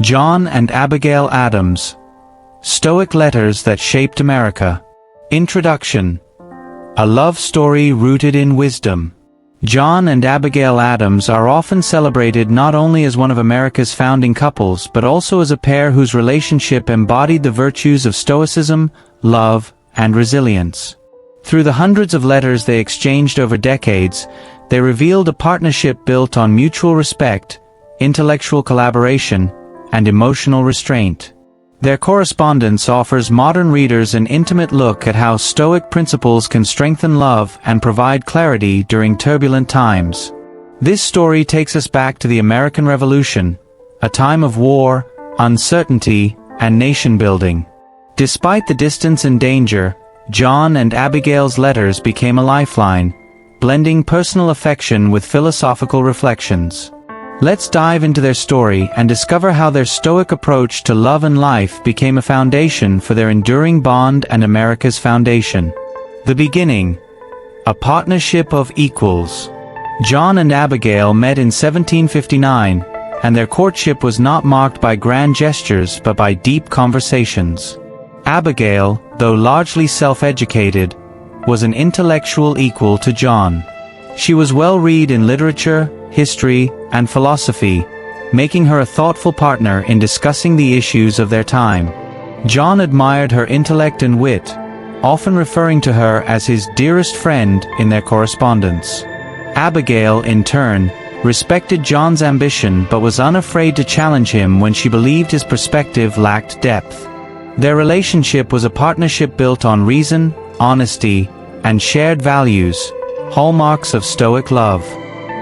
John and Abigail Adams. Stoic Letters That Shaped America. Introduction. A love story rooted in wisdom. John and Abigail Adams are often celebrated not only as one of America's founding couples but also as a pair whose relationship embodied the virtues of stoicism, love, and resilience. Through the hundreds of letters they exchanged over decades, they revealed a partnership built on mutual respect, intellectual collaboration, and emotional restraint. Their correspondence offers modern readers an intimate look at how Stoic principles can strengthen love and provide clarity during turbulent times. This story takes us back to the American Revolution, a time of war, uncertainty, and nation-building. Despite the distance and danger, John and Abigail's letters became a lifeline, blending personal affection with philosophical reflections. Let's dive into their story and discover how their Stoic approach to love and life became a foundation for their enduring bond and America's foundation. The beginning. A partnership of equals. John and Abigail met in 1759, and their courtship was not marked by grand gestures but by deep conversations. Abigail, though largely self-educated, was an intellectual equal to John. She was well-read in literature, history, and philosophy, making her a thoughtful partner in discussing the issues of their time. John admired her intellect and wit, often referring to her as his dearest friend in their correspondence. Abigail, in turn, respected John's ambition but was unafraid to challenge him when she believed his perspective lacked depth. Their relationship was a partnership built on reason, honesty, and shared values, hallmarks of Stoic love.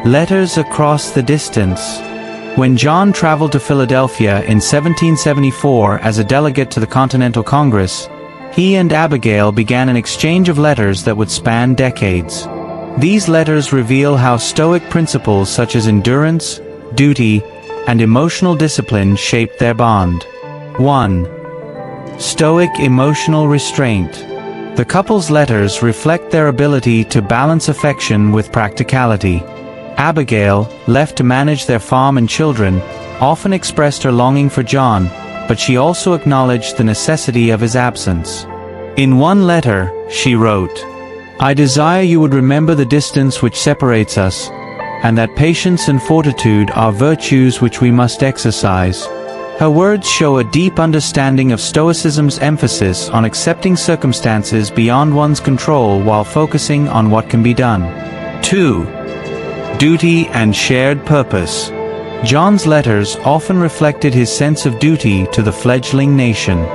Letters across the distance. When John traveled to Philadelphia in 1774 as a delegate to the Continental Congress, he and Abigail began an exchange of letters that would span decades. These letters reveal how Stoic principles such as endurance, duty, and emotional discipline shaped their bond. 1. Stoic emotional restraint. The couple's letters reflect their ability to balance affection with practicality. Abigail, left to manage their farm and children, often expressed her longing for John, but she also acknowledged the necessity of his absence. In one letter, she wrote, "I desire you would remember the distance which separates us, and that patience and fortitude are virtues which we must exercise." Her words show a deep understanding of Stoicism's emphasis on accepting circumstances beyond one's control while focusing on what can be done. 2. Duty and shared purpose. John's letters often reflected his sense of duty to the fledgling nation.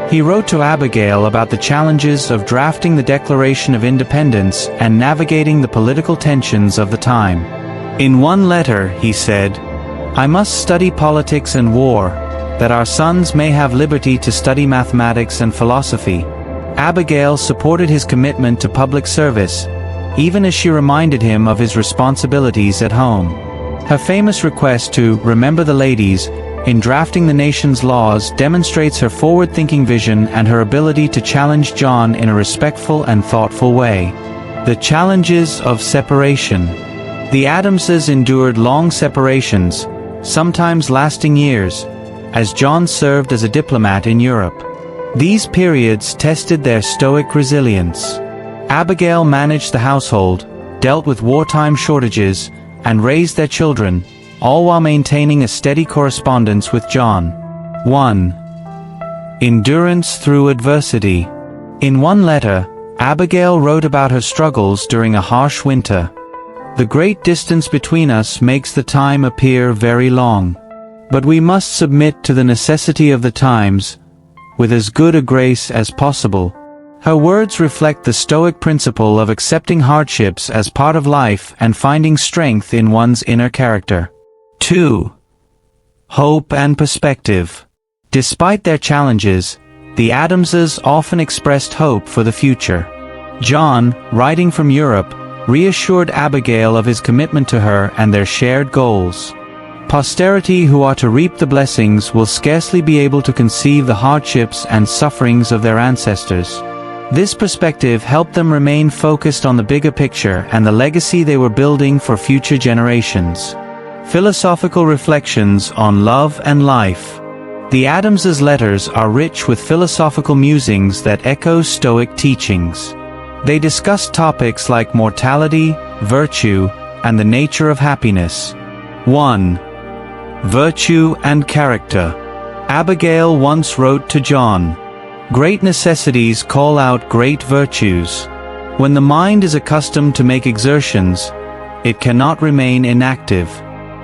He wrote to Abigail about the challenges of drafting the Declaration of Independence and navigating the political tensions of the time. In one letter, he said, "I must study politics and war, that our sons may have liberty to study mathematics and philosophy." Abigail supported his commitment to public service, even as she reminded him of his responsibilities at home. Her famous request to "remember the ladies" in drafting the nation's laws demonstrates her forward-thinking vision and her ability to challenge John in a respectful and thoughtful way. The challenges of separation. The Adamses endured long separations, sometimes lasting years, as John served as a diplomat in Europe. These periods tested their Stoic resilience. Abigail managed the household, dealt with wartime shortages, and raised their children, all while maintaining a steady correspondence with John. 1. Endurance through adversity. In one letter, Abigail wrote about her struggles during a harsh winter. "The great distance between us makes the time appear very long. But we must submit to the necessity of the times, with as good a grace as possible." Her words reflect the Stoic principle of accepting hardships as part of life and finding strength in one's inner character. 2. Hope and perspective. Despite their challenges, the Adamses often expressed hope for the future. John, writing from Europe, reassured Abigail of his commitment to her and their shared goals. Posterity who are to reap the blessings will scarcely be able to conceive the hardships and sufferings of their ancestors. This perspective helped them remain focused on the bigger picture and the legacy they were building for future generations. Philosophical reflections on love and life. The Adamses' letters are rich with philosophical musings that echo Stoic teachings. They discuss topics like mortality, virtue, and the nature of happiness. 1. Virtue and character. Abigail once wrote to John, "Great necessities call out great virtues. When the mind is accustomed to make exertions, it cannot remain inactive."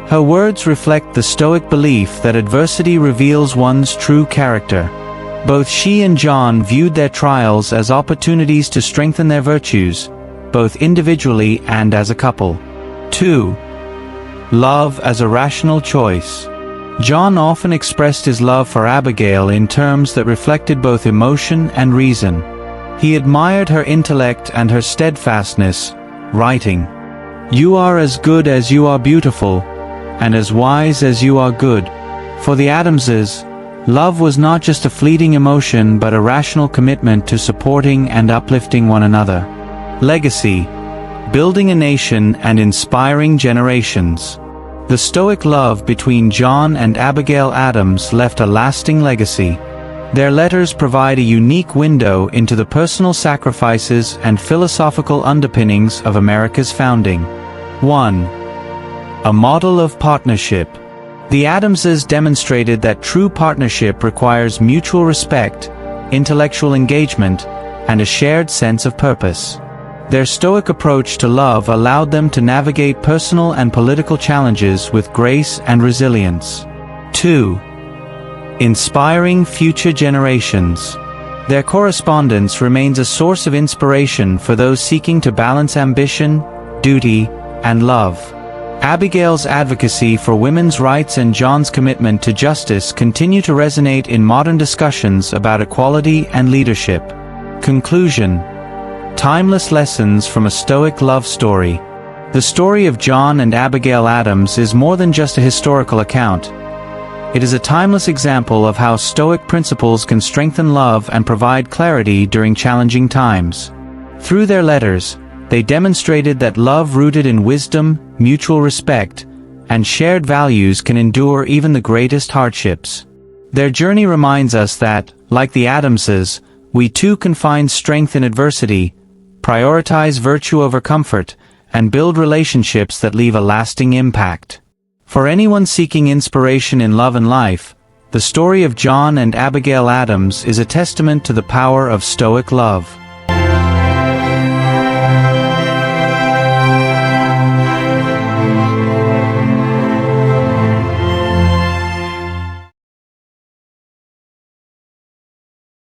Her words reflect the Stoic belief that adversity reveals one's true character. Both she and John viewed their trials as opportunities to strengthen their virtues, both individually and as a couple. 2. Love as a rational choice. John often expressed his love for Abigail in terms that reflected both emotion and reason. He admired her intellect and her steadfastness, writing, "You are as good as you are beautiful, and as wise as you are good." For the Adamses, love was not just a fleeting emotion but a rational commitment to supporting and uplifting one another. Legacy. Building a nation and inspiring generations. The Stoic love between John and Abigail Adams left a lasting legacy. Their letters provide a unique window into the personal sacrifices and philosophical underpinnings of America's founding. 1. A model of partnership. The Adamses demonstrated that true partnership requires mutual respect, intellectual engagement, and a shared sense of purpose. Their Stoic approach to love allowed them to navigate personal and political challenges with grace and resilience. 2. Inspiring future generations. Their correspondence remains a source of inspiration for those seeking to balance ambition, duty, and love. Abigail's advocacy for women's rights and John's commitment to justice continue to resonate in modern discussions about equality and leadership. Conclusion. Timeless lessons from a Stoic love story. The story of John and Abigail Adams is more than just a historical account. It is a timeless example of how Stoic principles can strengthen love and provide clarity during challenging times. Through their letters, they demonstrated that love rooted in wisdom, mutual respect, and shared values can endure even the greatest hardships. Their journey reminds us that, like the Adamses, we too can find strength in adversity, prioritize virtue over comfort, and build relationships that leave a lasting impact. For anyone seeking inspiration in love and life, the story of John and Abigail Adams is a testament to the power of Stoic love.